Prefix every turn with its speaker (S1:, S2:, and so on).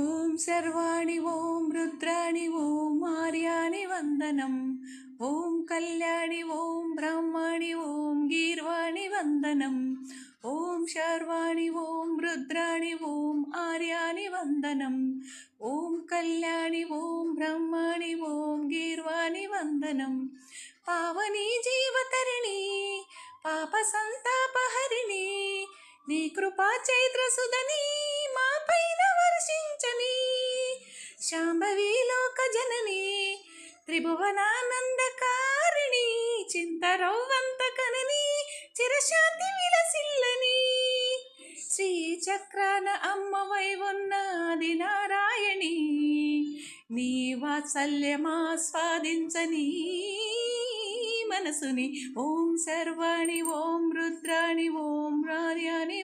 S1: ఓం సర్వాణి ఓం రుద్రాణి ఓం ఆర్యాణి వందనం. ఓం కళ్యాణి ఓం బ్రహ్మాణి ఓం గీర్వాణి వందనం. ఓం శర్వాణి ఓం రుద్రాణి ఓం ఆర్యాణి వందనం. ఓం కళ్యాణి ఓం బ్రహ్మాణి ఓం గీర్వాణి వందనం. పావని జీవతరిణి పాప సంతాపహరిణి నీ కృపా చైత్ర సుధని మా పైన వర్షించని. శాంభవి లోక జనని త్రిభువనానందకారిణి చింతరౌవంత కనని చిరశాంతి విలసిల్లని. శ్రీ చక్రాన అమ్మవై ఉన్నది నారాయణి నీ వాత్సల్యమాస్వాదించని మనసుని. ఓం సర్వాణి ఓం రుద్రాణి ఓం ఆర్యాణి